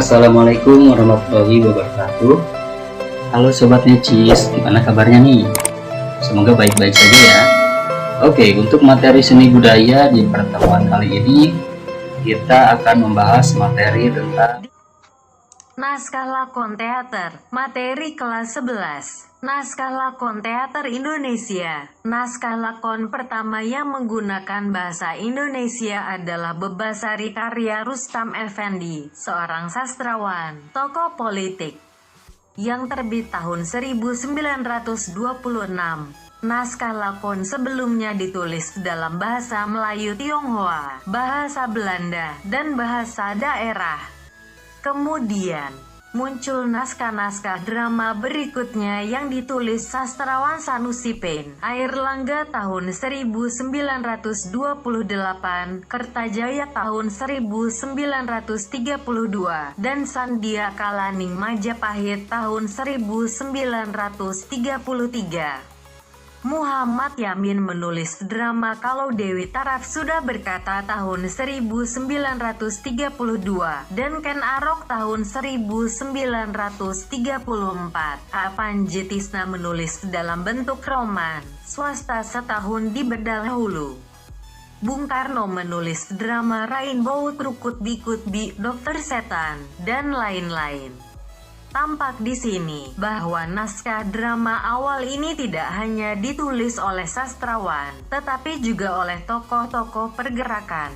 Assalamualaikum warahmatullahi wabarakatuh. Halo Sobat Necis, gimana kabarnya nih? Semoga baik-baik saja ya. Oke, untuk materi seni budaya di pertemuan kali ini kita akan membahas materi tentang Naskah lakon teater, materi kelas 11. Naskah lakon teater Indonesia. Naskah lakon pertama yang menggunakan bahasa Indonesia adalah Bebasari karya Rustam Effendi, seorang sastrawan, tokoh politik, yang terbit tahun 1926. Naskah lakon sebelumnya ditulis dalam bahasa Melayu Tionghoa, bahasa Belanda, dan bahasa daerah. Kemudian, muncul naskah-naskah drama berikutnya yang ditulis sastrawan Sanusi Pen, Airlangga tahun 1928, Kertajaya tahun 1932, dan Sandiaka Laning Majapahit tahun 1933. Muhammad Yamin menulis drama Kalau Dewi Taraf Sudah Berkata tahun 1932 dan Ken Arok tahun 1934. A. Panji Tisna menulis dalam bentuk roman swasta setahun di Bedahulu. Bung Karno menulis drama Rainbow Trukut Bikut Dokter Setan, dan lain-lain. Tampak di sini bahwa naskah drama awal ini tidak hanya ditulis oleh sastrawan, tetapi juga oleh tokoh-tokoh pergerakan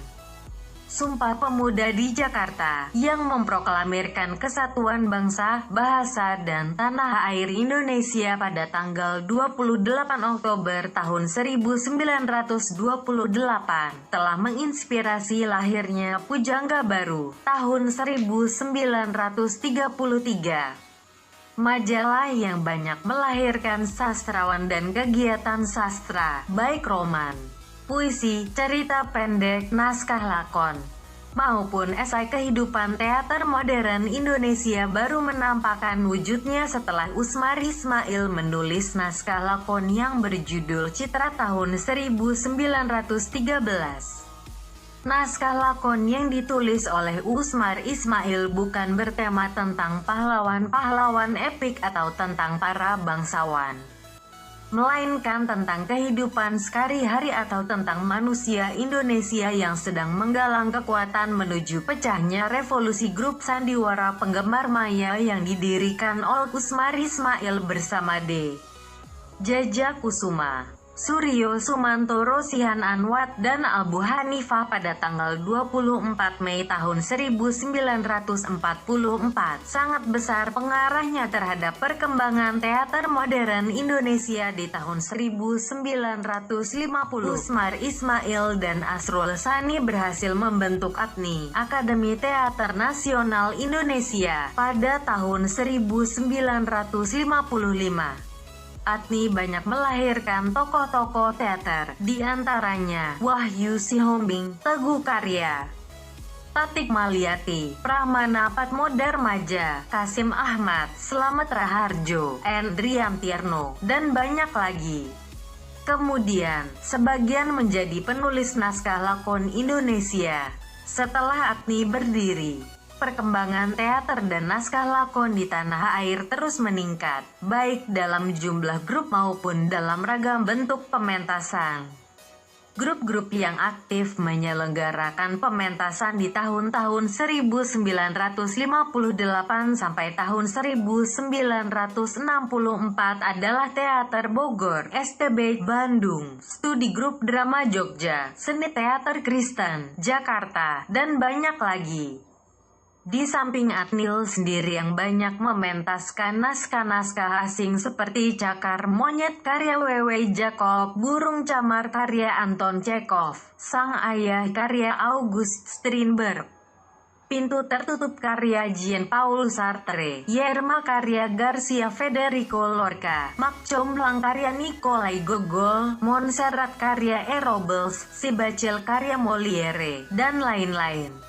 Sumpah Pemuda di Jakarta yang memproklamirkan kesatuan bangsa, bahasa, dan tanah air Indonesia pada tanggal 28 Oktober tahun 1928, telah menginspirasi lahirnya Pujangga Baru tahun 1933. Majalah yang banyak melahirkan sastrawan dan kegiatan sastra, baik roman, puisi, cerita pendek, naskah lakon, maupun esai kehidupan teater modern Indonesia baru menampakkan wujudnya setelah Usmar Ismail menulis naskah lakon yang berjudul Citra tahun 1913. Naskah lakon yang ditulis oleh Usmar Ismail bukan bertema tentang pahlawan-pahlawan epik atau tentang para bangsawan, melainkan tentang kehidupan sehari-hari atau tentang manusia Indonesia yang sedang menggalang kekuatan menuju pecahnya revolusi grup sandiwara penggemar maya yang didirikan oleh Usmar Ismail bersama D. Jaja Kusuma, Suryo Sumanto, Rosihan Anwat, dan Abu Hanifah pada tanggal 24 Mei tahun 1944. Sangat besar pengaruhnya terhadap perkembangan teater modern Indonesia di tahun 1950. Usmar Ismail dan Asrul Sani berhasil membentuk ATNI, Akademi Teater Nasional Indonesia, pada tahun 1955. ATNI banyak melahirkan tokoh-tokoh teater, di antaranya Wahyu Sihombing, Teguh Karya, Tatik Maliati, Pramana Patmodarmaja, Kasim Ahmad, Slamet Raharjo, Endriam Tierno, dan banyak lagi. Kemudian, sebagian menjadi penulis naskah lakon Indonesia. Setelah ATNI berdiri, perkembangan teater dan naskah lakon di tanah air terus meningkat, baik dalam jumlah grup maupun dalam ragam bentuk pementasan. Grup-grup yang aktif menyelenggarakan pementasan di tahun-tahun 1958 sampai tahun 1964 adalah Teater Bogor, STB Bandung, Studi Grup Drama Jogja, Seni Teater Kristen, Jakarta, dan banyak lagi. Di samping ATNI sendiri yang banyak mementaskan naskah-naskah asing seperti Cakar Monyet karya W.W. Jacob, Burung Camar karya Anton Chekhov, Sang Ayah karya August Strindberg, Pintu Tertutup karya Jean-Paul Sartre, Yerma karya Garcia Federico Lorca, Mak Comblang karya Nikolai Gogol, Montserrat karya E. Robles, Si Bacil karya Molière, dan lain-lain.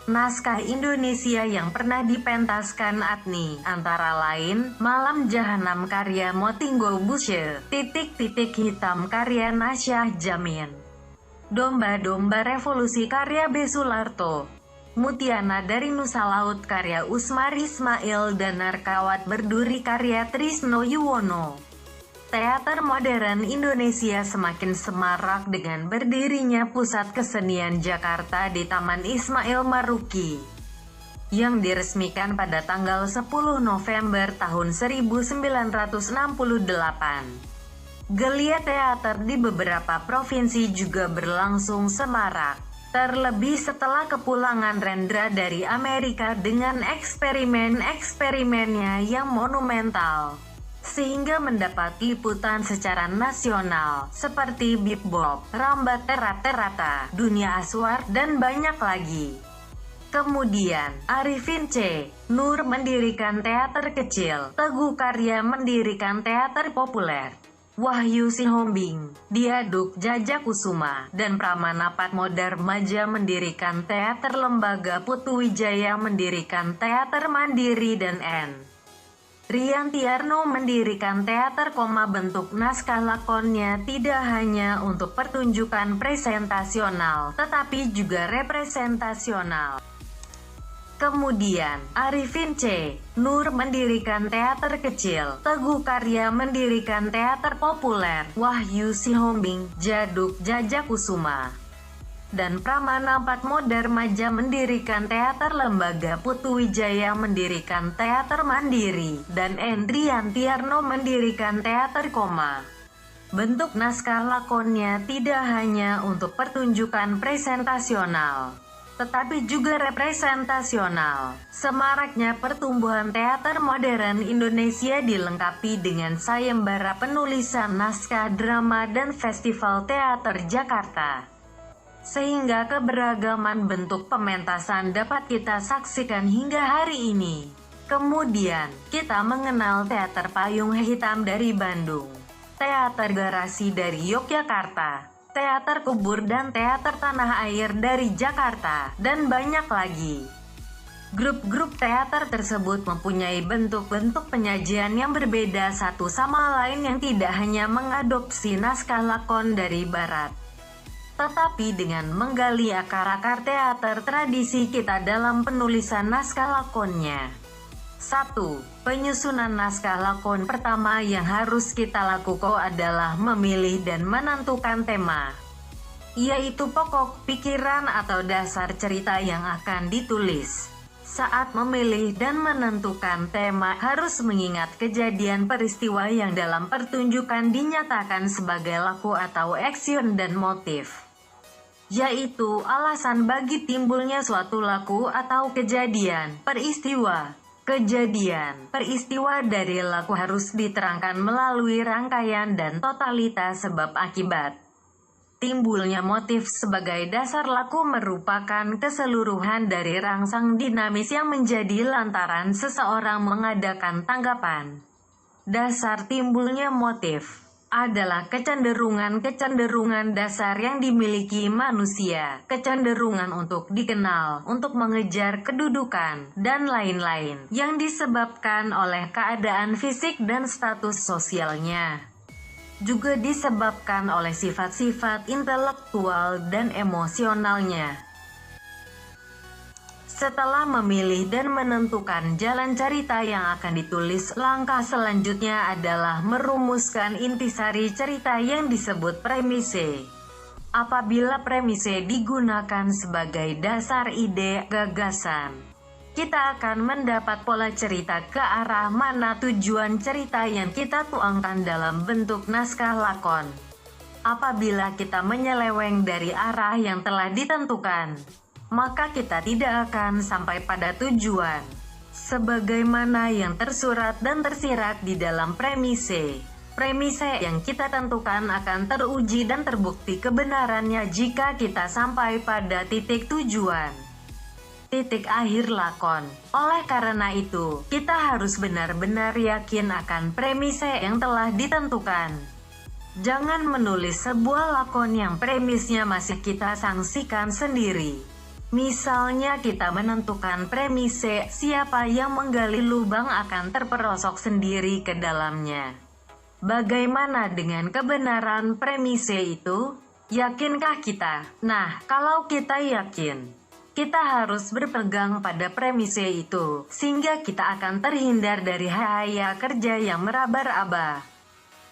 Naskah Indonesia yang pernah dipentaskan ATNI antara lain Malam Jahanam karya Motinggo Bushe, Titik-Titik Hitam karya Nasyah Jamin, Domba-Domba Revolusi karya B. Sularto, Mutiana dari Nusa Laut karya Usmar Ismail dan Narkawat Berduri karya Trisno Yuwono. Teater modern Indonesia semakin semarak dengan berdirinya Pusat Kesenian Jakarta di Taman Ismail Marzuki, yang diresmikan pada tanggal 10 November tahun 1968. Geliat teater di beberapa provinsi juga berlangsung semarak, terlebih setelah kepulangan Rendra dari Amerika dengan eksperimen-eksperimennya yang monumental, sehingga mendapat liputan secara nasional, seperti Bip Bob, Rambat Terata, Dunia Aswar, dan banyak lagi. Kemudian, Arifin C. Nur mendirikan teater kecil, Teguh Karya mendirikan teater populer, Wahyu Sihombing, Diaduk Jajakusuma, dan Pramana Patmodarmaja mendirikan teater lembaga, Putu Wijaya mendirikan teater mandiri, dan N. Riantiarno mendirikan teater. Bentuk naskah lakonnya tidak hanya untuk pertunjukan presentasional, tetapi juga representasional. Kemudian, Arifin C. Nur mendirikan teater kecil, Teguh Karya mendirikan teater populer, Wahyu Sihombing, Diaduk Jajakusuma, dan Pramana Patmodarmaja mendirikan teater lembaga, Putu Wijaya mendirikan teater mandiri, dan Endriantiarno mendirikan teater. Bentuk naskah lakonnya tidak hanya untuk pertunjukan presentasional, tetapi juga representasional. Semaraknya pertumbuhan teater modern Indonesia dilengkapi dengan sayembara penulisan naskah drama dan Festival Teater Jakarta, sehingga keberagaman bentuk pementasan dapat kita saksikan hingga hari ini. Kemudian, kita mengenal teater payung hitam dari Bandung, teater garasi dari Yogyakarta, teater kubur dan teater tanah air dari Jakarta, dan banyak lagi. Grup-grup teater tersebut mempunyai bentuk-bentuk penyajian yang berbeda satu sama lain, yang tidak hanya mengadopsi naskah lakon dari barat, tetapi dengan menggali akar-akar teater tradisi kita dalam penulisan naskah lakonnya. 1. Penyusunan naskah lakon. Pertama yang harus kita lakukan adalah memilih dan menentukan tema, yaitu pokok pikiran atau dasar cerita yang akan ditulis. Saat memilih dan menentukan tema, harus mengingat kejadian peristiwa yang dalam pertunjukan dinyatakan sebagai laku atau action dan motif, yaitu alasan bagi timbulnya suatu laku atau kejadian, peristiwa. Peristiwa dari laku harus diterangkan melalui rangkaian dan totalitas sebab akibat. Timbulnya motif sebagai dasar laku merupakan keseluruhan dari rangsang dinamis yang menjadi lantaran seseorang mengadakan tanggapan. Dasar timbulnya motif adalah kecenderungan dasar yang dimiliki manusia, kecenderungan untuk dikenal, untuk mengejar kedudukan, dan lain-lain, yang disebabkan oleh keadaan fisik dan status sosialnya. Juga disebabkan oleh sifat-sifat intelektual dan emosionalnya. Setelah memilih dan menentukan jalan cerita yang akan ditulis, langkah selanjutnya adalah merumuskan intisari cerita yang disebut premise. Apabila premise digunakan sebagai dasar ide, gagasan, kita akan mendapat pola cerita ke arah mana tujuan cerita yang kita tuangkan dalam bentuk naskah lakon. Apabila kita menyeleweng dari arah yang telah ditentukan, maka kita tidak akan sampai pada tujuan, sebagaimana yang tersurat dan tersirat di dalam premise. Premise yang kita tentukan akan teruji dan terbukti kebenarannya jika kita sampai pada titik tujuan, titik akhir lakon. Oleh karena itu, kita harus benar-benar yakin akan premise yang telah ditentukan. Jangan menulis sebuah lakon yang premisnya masih kita sangsikan sendiri. Misalnya kita menentukan premise, siapa yang menggali lubang akan terperosok sendiri ke dalamnya. Bagaimana dengan kebenaran premise itu? Yakinkah kita? Nah, kalau kita yakin, Kita harus berpegang pada premise itu, sehingga kita akan terhindar dari bahaya kerja yang meraba-raba.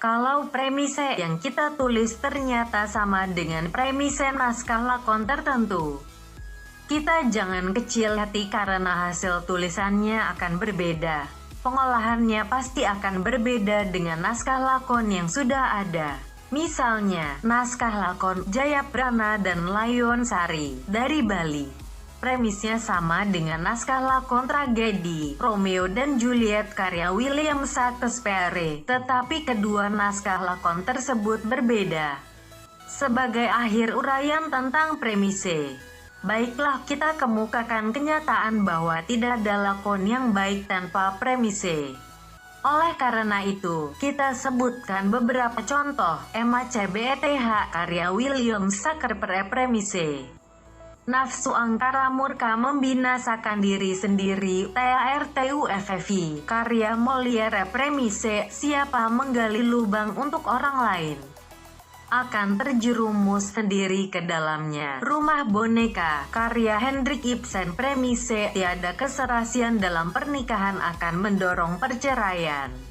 Kalau premise yang kita tulis ternyata sama dengan premise naskah lakon tertentu, kita jangan kecil hati karena hasil tulisannya akan berbeda. Pengolahannya pasti akan berbeda dengan naskah lakon yang sudah ada. Misalnya, naskah lakon Jayaprana dan Layon Sari dari Bali. Premisnya sama dengan naskah lakon tragedi Romeo dan Juliet karya William Shakespeare, tetapi kedua naskah lakon tersebut berbeda. Sebagai akhir uraian tentang premise, baiklah kita kemukakan kenyataan bahwa tidak ada lakon yang baik tanpa premise. Oleh karena itu, kita sebutkan beberapa contoh MACBETH karya William Shakespeare premise. Nafsu angkara murka membinasakan diri sendiri TARTUFFI karya Molière premise. Siapa menggali lubang untuk orang lain akan terjerumus sendiri ke dalamnya. Rumah boneka karya Henrik Ibsen premise. Tiada keserasian dalam pernikahan akan mendorong perceraian.